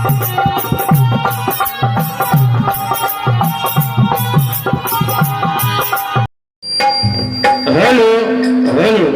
Hello hello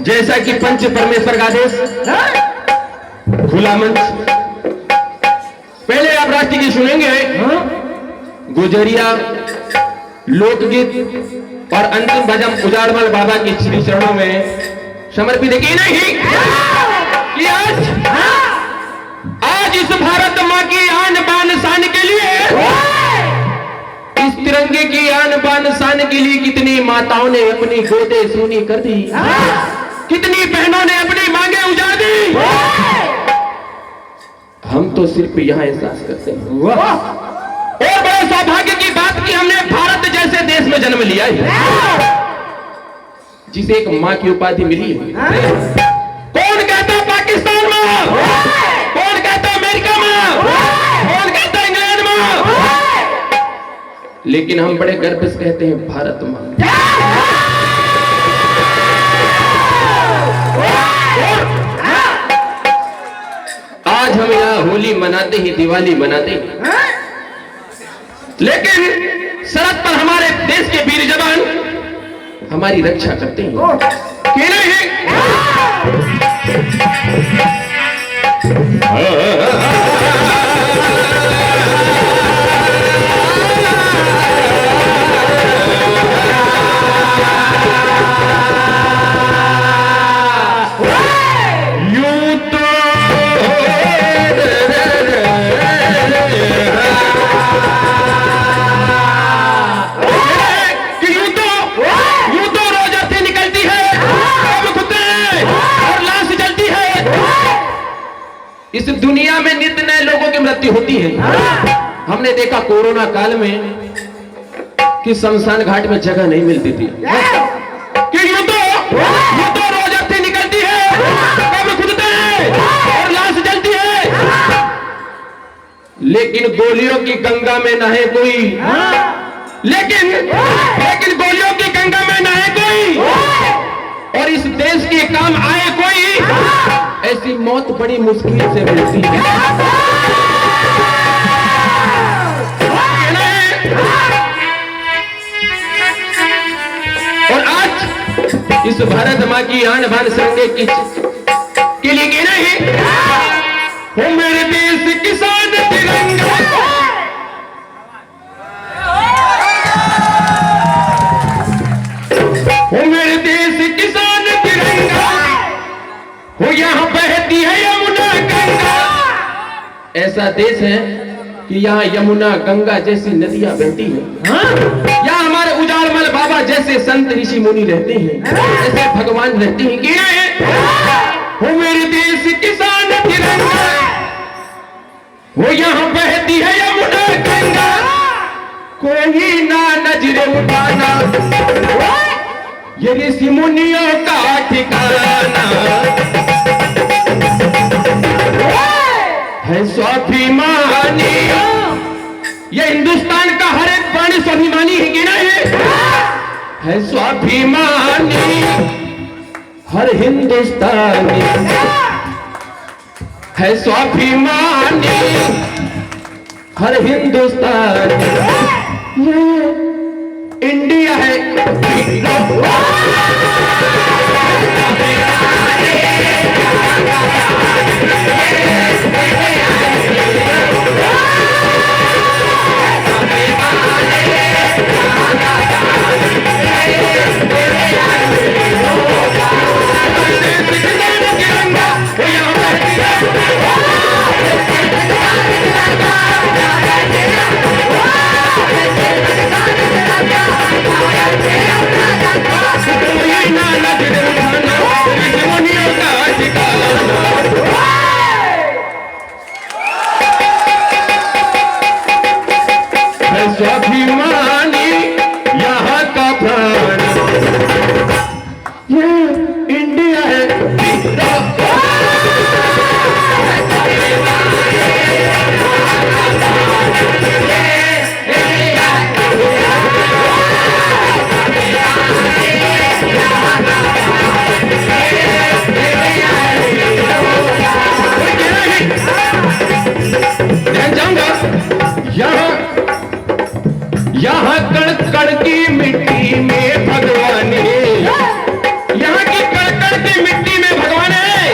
जैसा कि पंच परमेश्वर का आदेश, खुला मंच। पहले आप राष्ट्रगीत सुनेंगे, गुजरिया, लोकगीत और अंतिम भजन उजाड़मल बाबा की श्री चरणों में समर्पित है कि नहीं? कि आज इस भारत माँ की आन बान शान के लिए, इस तिरंगे की आन बान शान के लिए कितनी माताओं ने अपनी गोदे सूनी कर दी, कितनी बहनों ने अपनी मांगे उजाड़ दी। हम तो सिर्फ यहाँ एहसास करते हैं। और बड़े सौभाग्य की बात कि हमने भारत जैसे देश में जन्म लिया है, जिसे एक माँ की उपाधि मिली है। कौन कहता है पाकिस्तान माँ, कौन कहता है अमेरिका माँ, कौन कहता है इंग्लैंड माँ, लेकिन हम बड़े गर्व से कहते हैं भारत माँ। आज हम यहाँ होली मनाते ही, दिवाली मनाते ही, लेकिन सरहद पर हमारे देश के वीर जवान हमारी रक्षा करते हैं कि नहीं? इस दुनिया में नित्य नए लोगों की मृत्यु होती है। हमने देखा कोरोना काल में कि शमशान घाट में जगह नहीं मिलती थी, कि यूं तो रोज अर्थी निकलती है, कब्र खुदते हैं और लाश जलती है, लेकिन गोलियों की गंगा में नहाए कोई, लेकिन गोलियों की गंगा में नहाए कोई, और इस देश की काम आए कोई, ऐसी मौत बड़ी मुश्किल से मिलती है। और आज इस भारत माँ की आन बान सरंगे की के लिए कहना है, हो मेरे देश किसान तिरंगा, हो मेरे देश किसान तिरंगा, हो यहाँ बहती है यमुना गंगा। ऐसा देश है कि यहाँ यमुना गंगा जैसी नदियां बहती हैं। यहाँ हमारे उजाड़मल बाबा जैसे संत ऋषि मुनि रहते हैं, ऐसे भगवान रहते हैं। क्या है, हो मेरे देश किसान तिरंगा, वो यहाँ बहती है यमुना गंगा, कोई ना नजरे उठाना ये ऋषि मुनियों का ठिकाना है। स्वाभिमानी ये हिंदुस्तान का हर एक प्राणी स्वाभिमानी है कि नहीं है? स्वाभिमानी हर हिंदुस्तानी है, स्वाभिमानी हर हिंदुस्तानी। ये इंडिया है, स्वाभिमानी यहाँ का प्राण, ये इंडिया है। यहाँ कण कण की मिट्टी में भगवान है, यहाँ की कण कण की मिट्टी में भगवान है,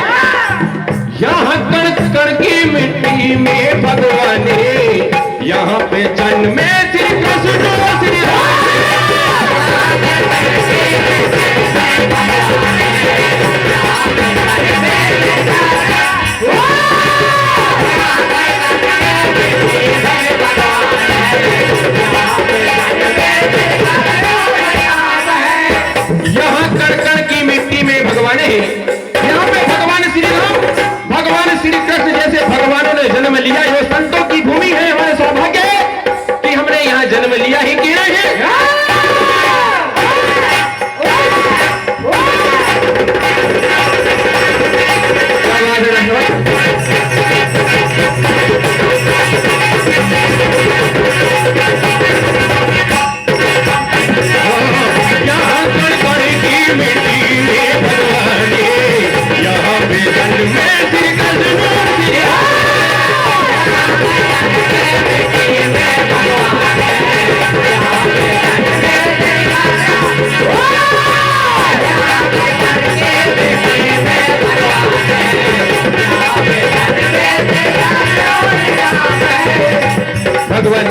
यहाँ कण कण की मिट्टी में भगवान है, यहाँ पे जन्मे श्री कृष्ण श्री राम। यहाँ कण कण की मिट्टी में भगवान है, यहाँ पे भगवान श्री राम, भगवान श्री कृष्ण जैसे भगवानों ने जन्म लिया। ये संतों की भूमि है, हमारे सौभाग्य कि हमने यहाँ जन्म लिया ही कि नहीं है। भगवान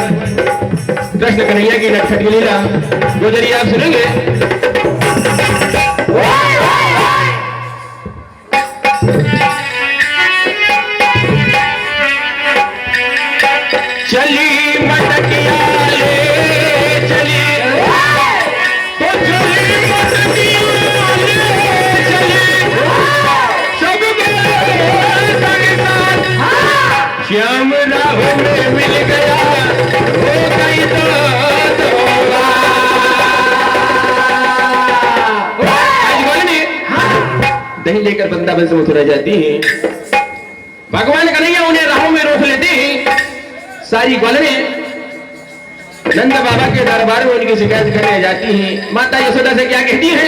कृष्ण कन्हैया की नटखट की लीला गुजरी आप सुनेंगे। चली मटकिया ले चली, तो चली मटकिया ले चली, सब संग साथ श्याम राह में मिल गया, हो गई तो दही लेकर वृंदावन से मथुरा जाती है। भगवान कन्हैया उन्हें राहों में रोक लेते हैं। सारी ग्वालनें नंद बाबा के दरबार में उनकी शिकायत करने जाती हैं। माता यशोदा से क्या कहती है?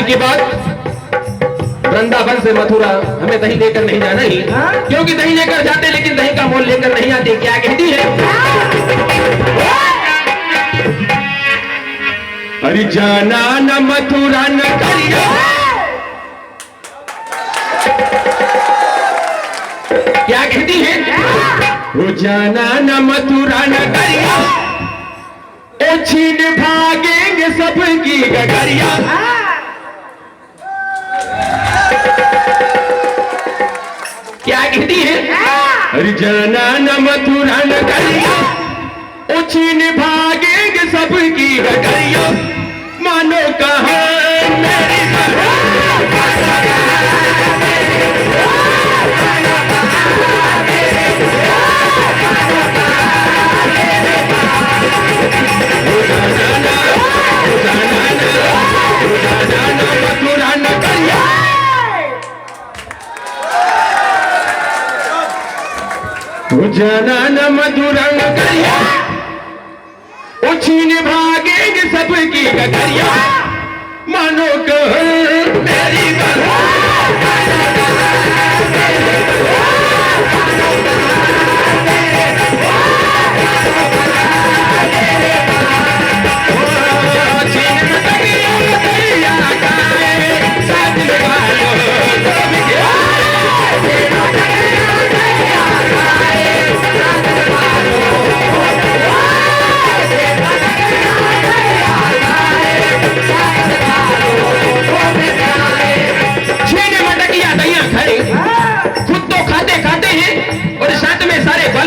आज के बाद वृंदावन से मथुरा हमें दही लेकर नहीं जाना ही, क्योंकि दही लेकर जाते लेकिन दही का मोल लेकर नहीं आते। क्या कहती है? अरे जाना न मथुरा न करिया, क्या कहती है? वो जाना न मथुरा न करिया, ओ छीन भागेंगे सबकी गगरिया। क्या कहती है? अरे जाना न मथुरा न करिया, ओ छीन भागेंगे सबकी गगरिया। मानो कहा मेरी जाना न मथुरा न करिया, ओ छीन भागेंगे सबकी गगरिया। मानो कहो मेरी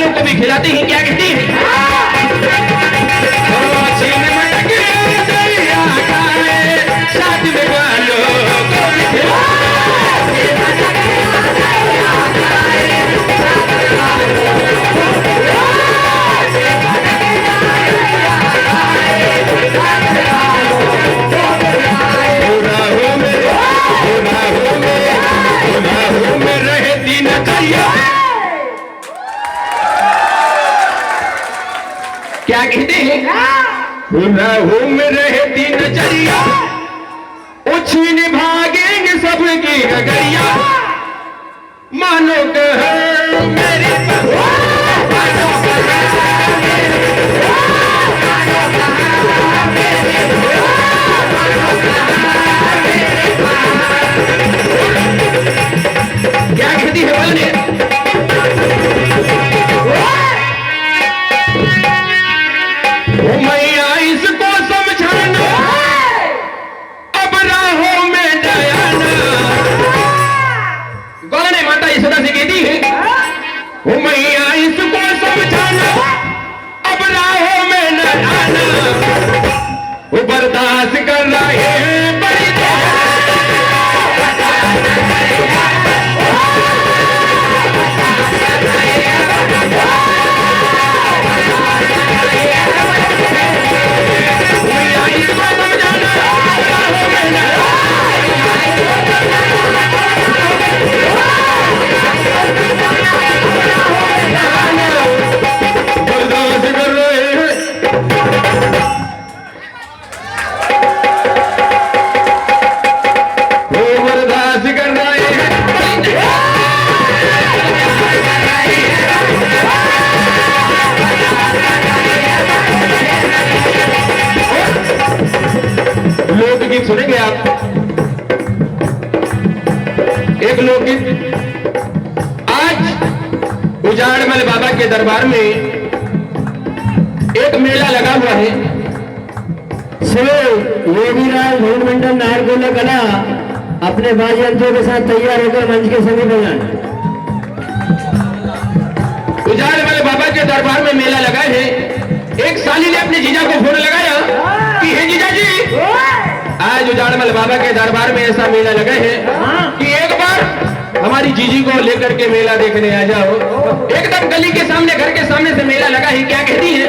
को भी खिलाते हैं। क्या कहती है? साथ में वालों को भी क्या कहते हैं? राहों में रहती नजरिया, ओ छीन भागेंगे सबकी गगरिया। मानो कहो मेरी क्या कहती है? बोलने मैया इसको समझाना, अब राहों में डयाना। गौर ने माता यशोदा से कहती है, ओ मैया इसको समझाना, अब राहों में न आना। वो बर्दाश्त कर रहे हैं बड़ी लोकगीत सुनेंगे आप। एक लोकगीत, आज उजाड़मल बाबा के दरबार में एक मेला लगा हुआ है। योगीराज भवन मंडल नारगोला कला अपने बाजी यंत्रों के साथ तैयार होकर मंच के सभी बजाएं। उजाड़मल बाबा के दरबार में मेला लगा है। एक साली ने अपने जीजा को फोन लगाया कि हे जीजा जी, आज उजाड़मल बाबा के दरबार में ऐसा मेला लगा है कि एक बार हमारी जीजी को लेकर के मेला देखने आ जाओ। एकदम गली के सामने, घर के सामने से मेला लगा है। क्या कहती है?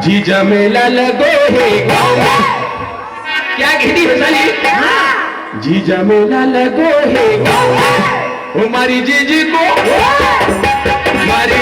जीजा मेला लगो है गाँव में। क्या कहती है साली? जीजा मेला लगो है गाँव में, हमारी जीजी को, हमारी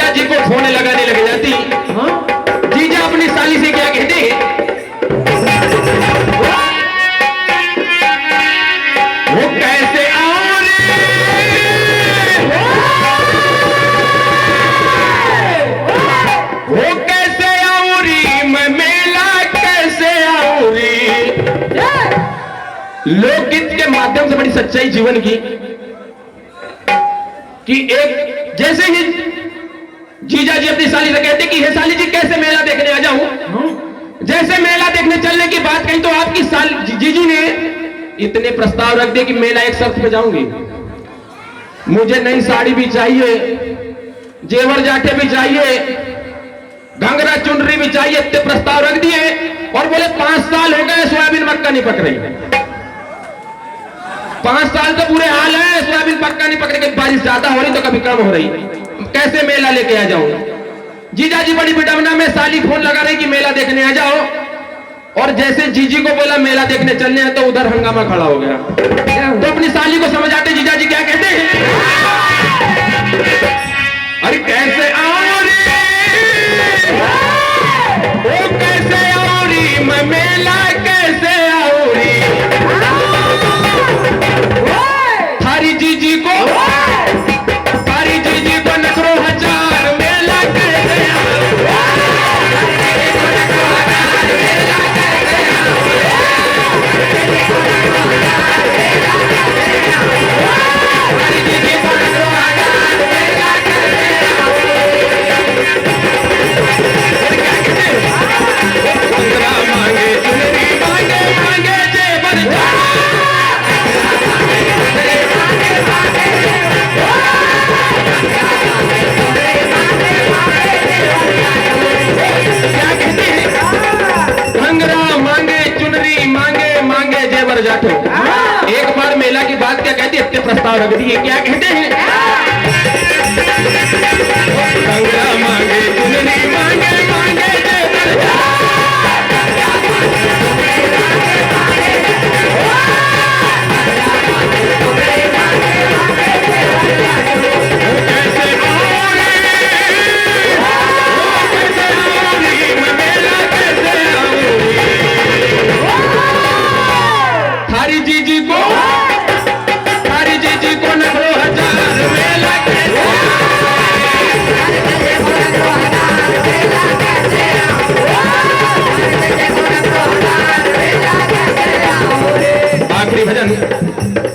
जीजा जी को फोन लगाने लग जाती। जीजा अपनी साली से क्या कहते हैं? वो कैसे आओ रे, वो कैसे आओ री, मैं मेला कैसे आओ री। लोकगीत के माध्यम से बड़ी सच्चाई जीवन की कि एक जैसे ही जीजा जी अपनी साली से कहते कि हे साली जी कैसे मेला देखने आ जाऊं। जैसे मेला देखने चलने की बात कही तो आपकी जीजी ने इतने प्रस्ताव रख दिए कि मेला एक शर्त पे जाऊंगी, मुझे नई साड़ी भी चाहिए, जेवर जाटे भी चाहिए, घंघरा चुनरी भी चाहिए। इतने प्रस्ताव रख दिए और बोले 5 साल हो गए सोयाबीन मक्का नहीं पक रही। 5 साल तो बुरे हाल है, सोयाबीन पक्का नहीं पकड़े, कभी बारिश ज्यादा हो रही तो कभी कम हो रही, कैसे मेला लेके आ जाऊं। जीजा जी बड़ी विडंबना में साली फोन लगा रही कि मेला देखने आ जाओ, और जैसे जीजी को बोला मेला देखने चलने हैं तो उधर हंगामा खड़ा हो गया। तो अपनी साली को समझ आते जीजा जी क्या कहते हैं, अरे कैसे आओ रे, ओ कैसे आओ री, मैं मेला कैसे आओ री। थारी जीजी को नखरो हजार, मेला कैसे आओ। मांगे चुनरी मांगे मांगे जेवर जाटो। एक बार मेला की बात क्या कहती है, इतने प्रस्ताव रख दिए, क्या कहते हैं, कंगरा मांगे चुनरी मांगे मांगे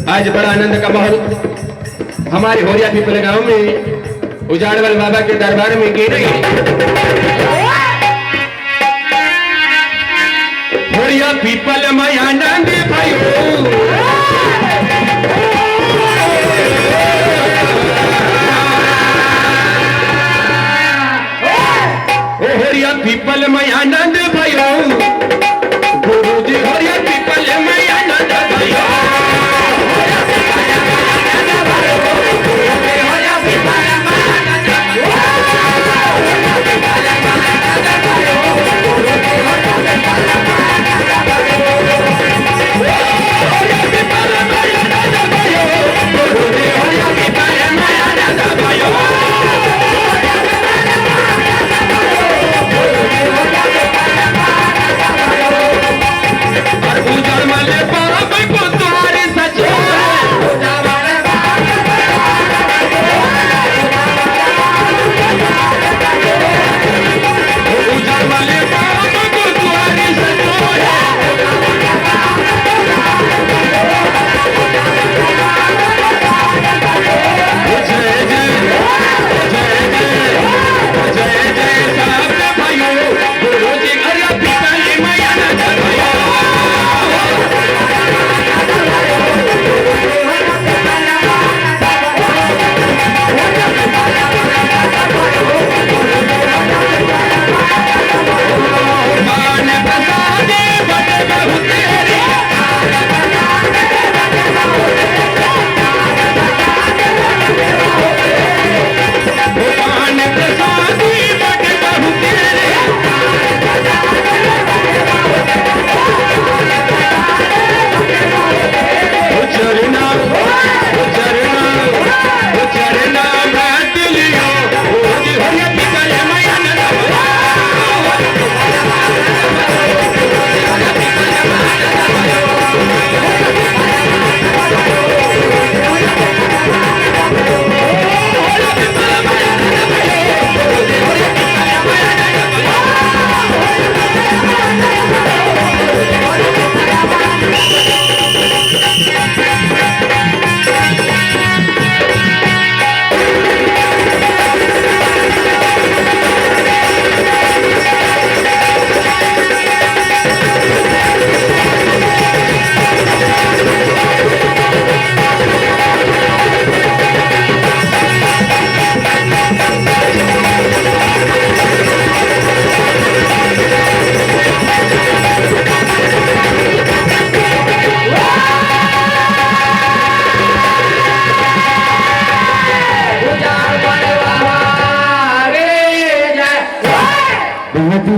आज बड़ा आनंद का माहौल हमारे होरिया पीपल गांव में उजाड़वल बाबा के दरबार में गिर रही है। होरिया पीपल में आनंद भाइयों, होरिया पीपल में आनंद भाइयों, गुरु जी होरिया पीपल में आनंद भाइयों।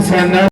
संगम